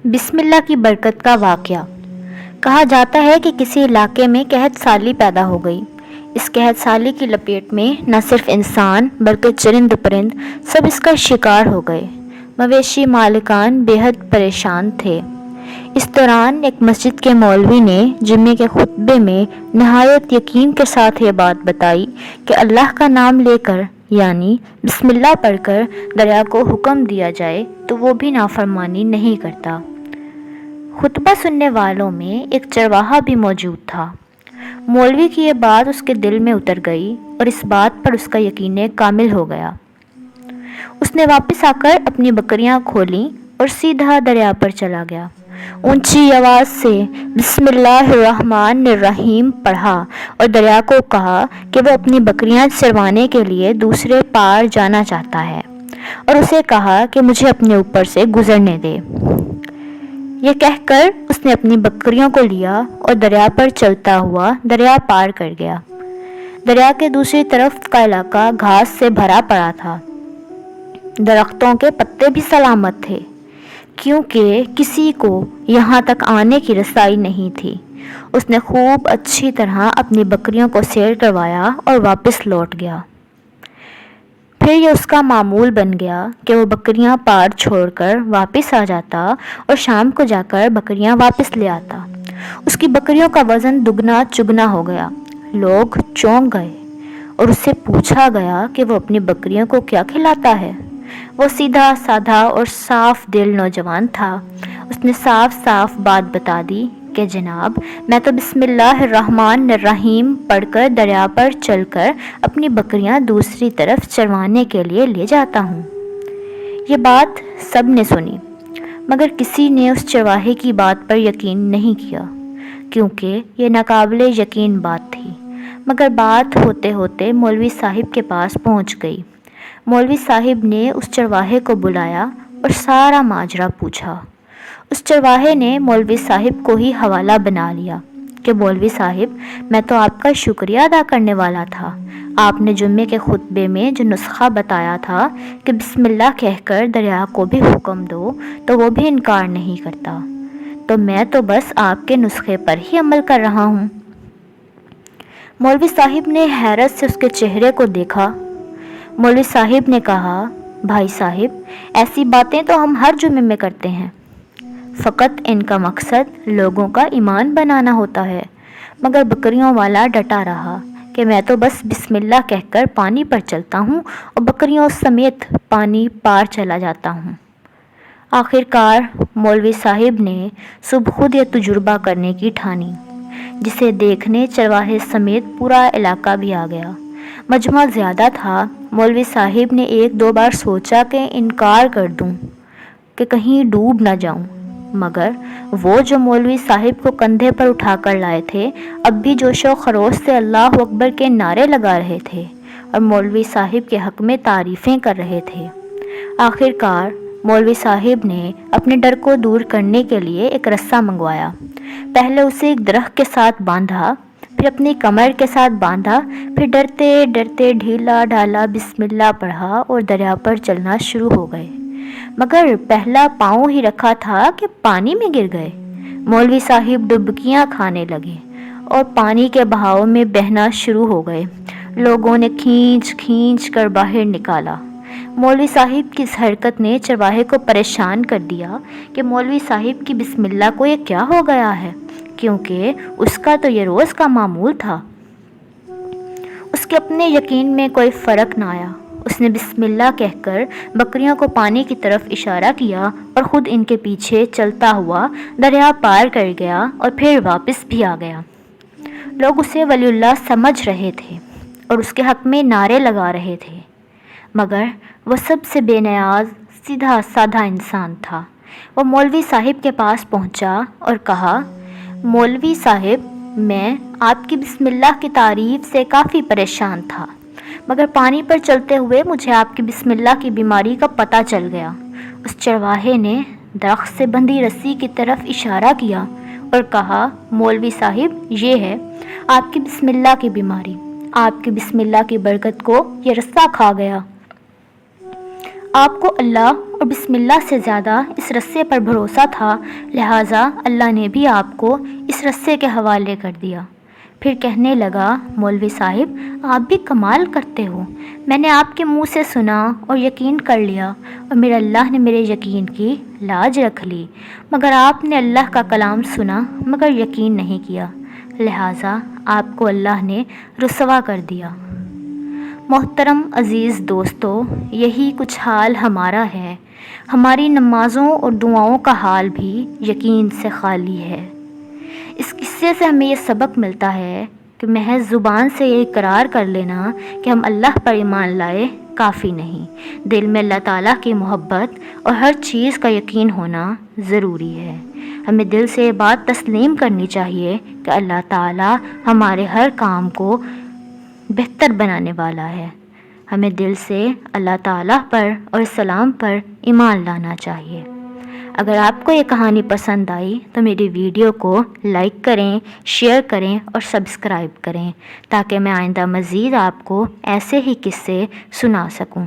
بسم اللہ کی برکت کا واقعہ۔ کہا جاتا ہے کہ کسی علاقے میں قحط سالی پیدا ہو گئی۔ اس قحط سالی کی لپیٹ میں نہ صرف انسان بلکہ چرند پرند سب اس کا شکار ہو گئے۔ مویشی مالکان بے حد پریشان تھے۔ اس دوران ایک مسجد کے مولوی نے جمعے کے خطبے میں نہایت یقین کے ساتھ یہ بات بتائی کہ اللہ کا نام لے کر یعنی بسم اللہ پڑھ کر دریا کو حکم دیا جائے تو وہ بھی نافرمانی نہیں کرتا۔ خطبہ سننے والوں میں ایک چرواہا بھی موجود تھا۔ مولوی کی یہ بات اس کے دل میں اتر گئی اور اس بات پر اس کا یقین کامل ہو گیا۔ اس نے واپس آ کر اپنی بکریاں کھولیں اور سیدھا دریا پر چلا گیا۔ اونچی آواز سے بسم اللہ الرحمن الرحیم پڑھا اور دریا کو کہا کہ وہ اپنی بکریاں چروانے کے لیے دوسرے پار جانا چاہتا ہے اور اسے کہا کہ مجھے اپنے اوپر سے گزرنے دے۔ یہ کہہ کر اس نے اپنی بکریوں کو لیا اور دریا پر چلتا ہوا دریا پار کر گیا۔ دریا کے دوسری طرف کا علاقہ گھاس سے بھرا پڑا تھا۔ درختوں کے پتے بھی سلامت تھے کیونکہ کسی کو یہاں تک آنے کی رسائی نہیں تھی۔ اس نے خوب اچھی طرح اپنی بکریوں کو سیر کروایا اور واپس لوٹ گیا۔ پھر یہ اس کا معمول بن گیا کہ وہ بکریاں پار چھوڑ کر واپس آ جاتا اور شام کو جا کر بکریاں واپس لے آتا۔ اس کی بکریوں کا وزن دگنا چگنا ہو گیا۔ لوگ چونک گئے اور اس سے پوچھا گیا کہ وہ اپنی بکریوں کو کیا کھلاتا ہے۔ وہ سیدھا سادھا اور صاف دل نوجوان تھا۔ اس نے صاف صاف بات بتا دی کہ جناب میں تو بسم اللہ الرحمن الرحیم پڑھ کر دریا پر چل کر اپنی بکریاں دوسری طرف چروانے کے لیے لے جاتا ہوں۔ یہ بات سب نے سنی مگر کسی نے اس چرواہے کی بات پر یقین نہیں کیا کیونکہ یہ ناقابل یقین بات تھی۔ مگر بات ہوتے ہوتے مولوی صاحب کے پاس پہنچ گئی۔ مولوی صاحب نے اس چرواہے کو بلایا اور سارا ماجرا پوچھا۔ اس چرواہے نے مولوی صاحب کو ہی حوالہ بنا لیا کہ مولوی صاحب میں تو آپ کا شکریہ ادا کرنے والا تھا۔ آپ نے جمعے کے خطبے میں جو نسخہ بتایا تھا کہ بسم اللہ کہہ کر دریا کو بھی حکم دو تو وہ بھی انکار نہیں کرتا، تو میں تو بس آپ کے نسخے پر ہی عمل کر رہا ہوں۔ مولوی صاحب نے حیرت سے اس کے چہرے کو دیکھا۔ مولوی صاحب نے کہا بھائی صاحب ایسی باتیں تو ہم ہر جمعے میں کرتے ہیں، فقط ان کا مقصد لوگوں کا ایمان بنانا ہوتا ہے۔ مگر بکریوں والا ڈٹا رہا کہ میں تو بس بسم اللہ کہہ کر پانی پر چلتا ہوں اور بکریوں سمیت پانی پار چلا جاتا ہوں۔ آخر کار مولوی صاحب نے صبح خود یہ تجربہ کرنے کی ٹھانی، جسے دیکھنے چرواہے سمیت پورا علاقہ بھی آ گیا۔ مجمع زیادہ تھا۔ مولوی صاحب نے ایک دو بار سوچا کہ انکار کر دوں کہ کہیں ڈوب نہ جاؤں، مگر وہ جو مولوی صاحب کو کندھے پر اٹھا کر لائے تھے اب بھی جوش و خروش سے اللہ اکبر کے نعرے لگا رہے تھے اور مولوی صاحب کے حق میں تعریفیں کر رہے تھے۔ آخر کار مولوی صاحب نے اپنے ڈر کو دور کرنے کے لیے ایک رسہ منگوایا۔ پہلے اسے ایک درخت کے ساتھ باندھا، پھر اپنی کمر کے ساتھ باندھا، پھر ڈرتے ڈرتے ڈھیلا ڈھالا بسم اللہ پڑھا اور دریا پر چلنا شروع ہو گئے۔ مگر پہلا پاؤں ہی رکھا تھا کہ پانی میں گر گئے۔ مولوی صاحب ڈبکیاں کھانے لگے اور پانی کے بہاؤ میں بہنا شروع ہو گئے۔ لوگوں نے کھینچ کھینچ کر باہر نکالا۔ مولوی صاحب کی اس حرکت نے چرواہے کو پریشان کر دیا کہ مولوی صاحب کی بسم اللہ کو یہ کیا ہو گیا ہے، کیونکہ اس کا تو یہ روز کا معمول تھا۔ اس کے اپنے یقین میں کوئی فرق نہ آیا۔ اس نے بسم اللہ کہہ کر بکریوں کو پانی کی طرف اشارہ کیا اور خود ان کے پیچھے چلتا ہوا دریا پار کر گیا اور پھر واپس بھی آ گیا۔ لوگ اسے ولی اللہ سمجھ رہے تھے اور اس کے حق میں نعرے لگا رہے تھے، مگر وہ سب سے بے نیاز سیدھا سادھا انسان تھا۔ وہ مولوی صاحب کے پاس پہنچا اور کہا مولوی صاحب میں آپ کی بسم اللہ کی تعریف سے کافی پریشان تھا، مگر پانی پر چلتے ہوئے مجھے آپ کی بسم اللہ کی بیماری کا پتہ چل گیا۔ اس چرواہے نے درخت سے بندھی رسی کی طرف اشارہ کیا اور کہا مولوی صاحب یہ ہے آپ کی بسم اللہ کی بیماری، آپ کی بسم اللہ کی برکت کو یہ رسہ کھا گیا۔ آپ کو اللہ اور اور بسم اللہ سے زیادہ اس رسے پر بھروسہ تھا، لہٰذا اللہ نے بھی آپ کو اس رسے کے حوالے کر دیا۔ پھر کہنے لگا، مولوی صاحب آپ بھی کمال کرتے ہو، میں نے آپ کے منہ سے سنا اور یقین کر لیا، اور میرے اللہ نے میرے یقین کی لاج رکھ لی، مگر آپ نے اللہ کا کلام سنا مگر یقین نہیں کیا، لہٰذا آپ کو اللہ نے رسوا کر دیا۔ محترم عزیز دوستو، یہی کچھ حال ہمارا ہے، ہماری نمازوں اور دعاؤں کا حال بھی یقین سے خالی ہے۔ اس قصے سے ہمیں یہ سبق ملتا ہے کہ محض زبان سے یہ اقرار کر لینا کہ ہم اللہ پر ایمان لائے کافی نہیں، دل میں اللہ تعالیٰ کی محبت اور ہر چیز کا یقین ہونا ضروری ہے۔ ہمیں دل سے یہ بات تسلیم کرنی چاہیے کہ اللہ تعالیٰ ہمارے ہر کام کو بہتر بنانے والا ہے۔ ہمیں دل سے اللہ تعالیٰ پر اور اسلام پر ایمان لانا چاہیے۔ اگر آپ کو یہ کہانی پسند آئی تو میری ویڈیو کو لائک کریں، شیئر کریں اور سبسکرائب کریں، تاکہ میں آئندہ مزید آپ کو ایسے ہی قصے سنا سکوں۔